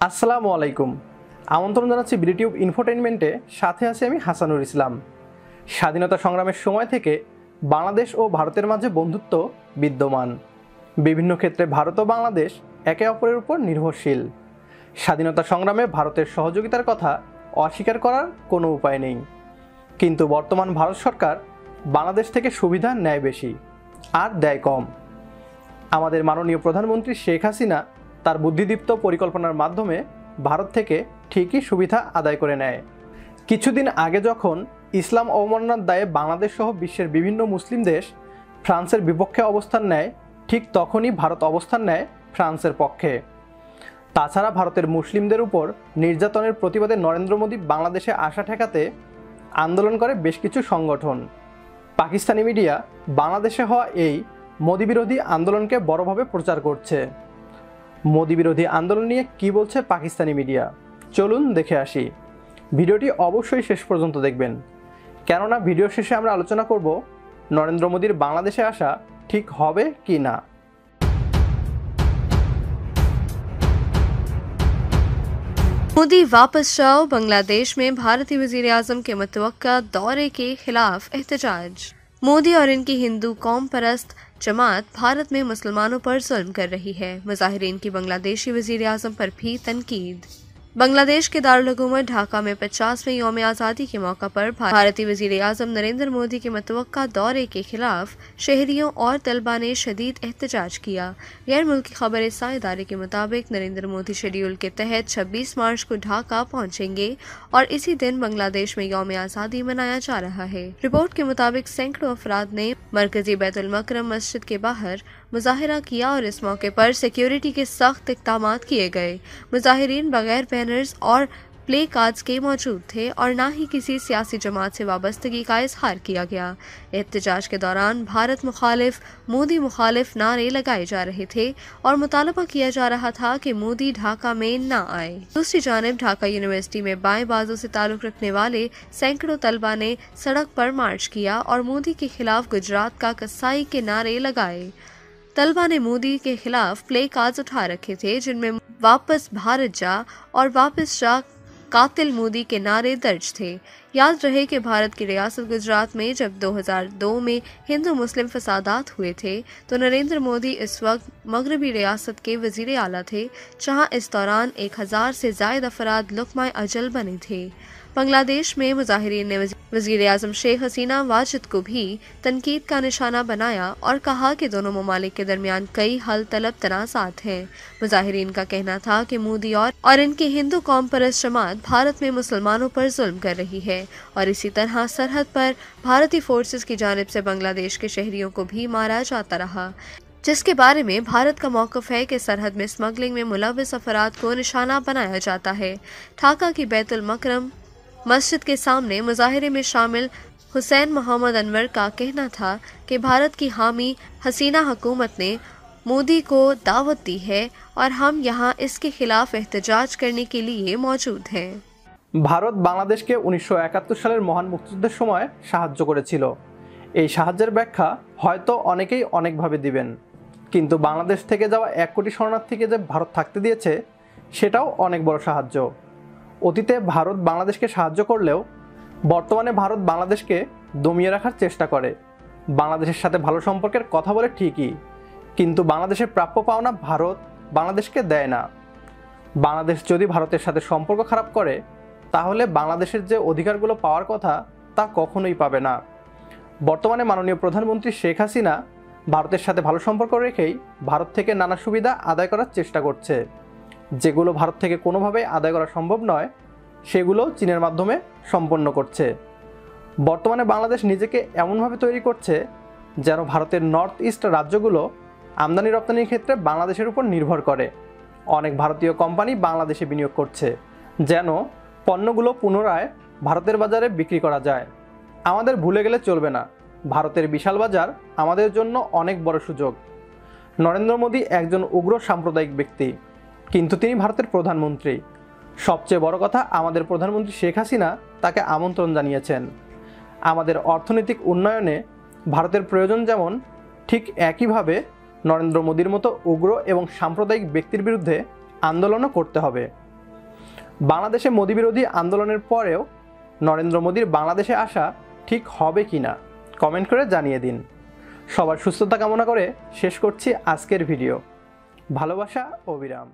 আসসালামু আলাইকুম। আমন্ত্রণ জানাচ্ছি বিডিটিউব ইনফোটেইনমেন্টে। সাথে আছি আমি হাসানুর ইসলাম। স্বাধীনতা সংগ্রামের সময় থেকে বাংলাদেশ ও ভারতের মাঝে বন্ধুত্ব বিদ্যমান। বিভিন্ন ক্ষেত্রে ভারত ও বাংলাদেশ একে অপরের উপর নির্ভরশীল। স্বাধীনতা সংগ্রামে ভারতের সহযোগিতার কথা অস্বীকার করার কোনো উপায় নেই। কিন্তু বর্তমান ভারত সরকার বাংলাদেশ থেকে সুবিধা নেয় বেশি আর দেয় কম। আমাদের মাননীয় প্রধানমন্ত্রী শেখ হাসিনা তার বুদ্ধিদীপ্ত পরিকল্পনার মাধ্যমে ভারত থেকে ঠিকই সুবিধা আদায় করে নেয়। কিছুদিন আগে যখন ইসলাম অবমাননার দায়ে বাংলাদেশ সহ বিশ্বের বিভিন্ন মুসলিম দেশ ফ্রান্সের বিপক্ষে অবস্থান নেয়, ঠিক তখনই ভারত অবস্থান নেয় ফ্রান্সের পক্ষে। তাছাড়া ভারতের মুসলিমদের উপর নির্যাতনের প্রতিবাদে নরেন্দ্র মোদী বাংলাদেশে আসা ঠেকাতে আন্দোলন করে বেশ কিছু সংগঠন। পাকিস্তানি মিডিয়া বাংলাদেশে হওয়া এই মোদী বিরোধী আন্দোলনকে বড়ভাবে প্রচার করছে। মোদী বিরোধী আন্দোলন নিয়ে কি বলছে পাকিস্তানি মিডিয়া, চলুন দেখে আসি। ভিডিওটি অবশ্যই শেষ পর্যন্ত দেখবেন, কেননা ভিডিও শেষে আমরা আলোচনা করব নরেন্দ্র মোদীর বাংলাদেশে আসা ঠিক হবে কি না। मोदी वापस जाओ, बांग्लादेश में भारतीय वजीर आजम के मुतवक्का दौरे के खिलाफ एहतजाज। मोदी और इनकी हिंदू कौम परस्त जमात भारत में मुसलमानों पर जुल्म कर रही है। मुजाहिरीन की बांग्लादेशी वजीर आजम पर भी तनकीद। बांग्लादेश के दारुल हुकूमत ढाका में 50वें यौम आज़ादी के मौका पर भारतीय वजीर आजम नरेंद्र मोदी के मुतवक्का दौरे के खिलाफ शहरियों और तलबा ने शदीद एहतजाज किया। गैर मुल्की खबर रसां इदारे के मुताबिक नरेंद्र मोदी शेड्यूल के तहत 26 मार्च को ढाका पहुंचेंगे और इसी दिन बांग्लादेश में यौम आज़ादी मनाया जा रहा है। रिपोर्ट के मुताबिक सैकड़ों अफराद ने मरकजी बैतुल मकरम मस्जिद के बाहर मुजाहिरा किया और इस मौके पर सिक्योरिटी के सख्त इक़दामात किए गए। मुजाहिरीन बगैर बैनर्स और प्ले कार्ड्स के मौजूद थे और न ही किसी सियासी जमात से वाबस्तगी का इजहार किया गया। एहतजाज के दौरान भारत मुखालिफ, मोदी मुखालिफ नारे लगाए जा रहे थे और मुतालबा किया जा रहा था कि मोदी ढाका में न आए। दूसरी जानिब ढाका यूनिवर्सिटी में बाएं बाजू से ताल्लुक रखने वाले सैकड़ों तलबा ने सड़क पर मार्च किया और मोदी के खिलाफ गुजरात का कसाई के नारे लगाए। तलबा ने मोदी के खिलाफ प्ले कार्ड्स उठा रखे थे जिनमें वापस भारत जा और वापस जा कातिल मोदी के नारे दर्ज थे। याद रहे कि भारत की रियासत गुजरात में जब 2002 में हिंदू मुस्लिम फसादात हुए थे तो नरेंद्र मोदी इस वक्त मगरबी रियासत के वजीर आला थे, जहां इस दौरान 1000 से जायद अफराद लुक़्माए अजल बने थे। बांग्लादेश में मुजाहिरीन ने वजीर आजम शेख हसीना वाजिद को भी तनकीद का निशाना बनाया और कहा कि दोनों ममालिक के दरमियान कई हल तलब तनाज़ात हैं। मुजाहिरीन का कहना था कि मोदी और इनकी हिंदू कौम परस्त जमात भारत में मुसलमानों पर जुल्म कर रही है और इसी तरह सरहद पर भारतीय फोर्सेस की जानिब से बांग्लादेश के शहरियों को भी मारा जाता रहा, जिसके बारे में भारत का मौक़िफ़ है कि सरहद में स्मगलिंग में मुलव्वस अफराद को निशाना बनाया जाता है। ढाका की बैतुल मकरम मस्जिद के सामने मुजाहिरे में शामिल हुसैन मोहम्मद अनवर का कहना था कि भारत की हामी हसीना हुकूमत ने मोदी को दावत दी है और हम यहाँ इसके खिलाफ एहतजाज करने के लिए मौजूद हैं। ভারত বাংলাদেশকে 1971 সালের মহান মুক্তিযুদ্ধের সময় সাহায্য করেছিল। এই সাহায্যের ব্যাখ্যা হয়তো অনেকেই অনেকভাবে দিবেন, কিন্তু বাংলাদেশ থেকে যাওয়া 1 কোটি শরণার্থীকে যে ভারত থাকতে দিয়েছে সেটাও অনেক বড় সাহায্য। অতীতে ভারত বাংলাদেশকে সাহায্য করলেও বর্তমানে ভারত বাংলাদেশকে দমিয়ে রাখার চেষ্টা করে। বাংলাদেশের সাথে ভালো সম্পর্কের কথা বলে ঠিকই, কিন্তু বাংলাদেশের প্রাপ্য পাওনা ভারত বাংলাদেশকে দেয় না। বাংলাদেশ যদি ভারতের সাথে সম্পর্ক খারাপ করে তাহলে বাংলাদেশের যে অধিকারগুলো পাওয়ার কথা তা কখনোই পাবে না। বর্তমানে মাননীয় প্রধানমন্ত্রী শেখ হাসিনা ভারতের সাথে ভালো সম্পর্ক রেখেই ভারত থেকে নানা সুবিধা আদায় করার চেষ্টা করছে। যেগুলো ভারত থেকে কোনোভাবেই আদায় করা সম্ভব নয় সেগুলো চীনের মাধ্যমে সম্পন্ন করছে। বর্তমানে বাংলাদেশ নিজেকে এমনভাবে তৈরি করছে যেন ভারতের নর্থ ইস্ট রাজ্যগুলো আমদানি রপ্তানির ক্ষেত্রে বাংলাদেশের উপর নির্ভর করে। অনেক ভারতীয় কোম্পানি বাংলাদেশে বিনিয়োগ করছে যেন পণ্যগুলো পুনরায় ভারতের বাজারে বিক্রি করা যায়। আমাদের ভুলে গেলে চলবে না, ভারতের বিশাল বাজার আমাদের জন্য অনেক বড় সুযোগ। নরেন্দ্র মোদী একজন উগ্র সাম্প্রদায়িক ব্যক্তি, কিন্তু তিনি ভারতের প্রধানমন্ত্রী। সবচেয়ে বড় কথা, আমাদের প্রধানমন্ত্রী শেখ হাসিনা তাকে আমন্ত্রণ জানিয়েছেন। আমাদের অর্থনৈতিক উন্নয়নে ভারতের প্রয়োজন যেমন, ঠিক একইভাবে নরেন্দ্র মোদীর মতো উগ্র এবং সাম্প্রদায়িক ব্যক্তির বিরুদ্ধে আন্দোলনও করতে হবে। বাংলাদেশে মোদি বিরোধী আন্দোলনের পরেও নরেন্দ্র মোদির বাংলাদেশে আসা ঠিক হবে কিনা কমেন্ট করে জানিয়ে দিন। সবার সুস্থতা কামনা করে শেষ করছি আজকের ভিডিও। ভালোবাসা ও বিরাম।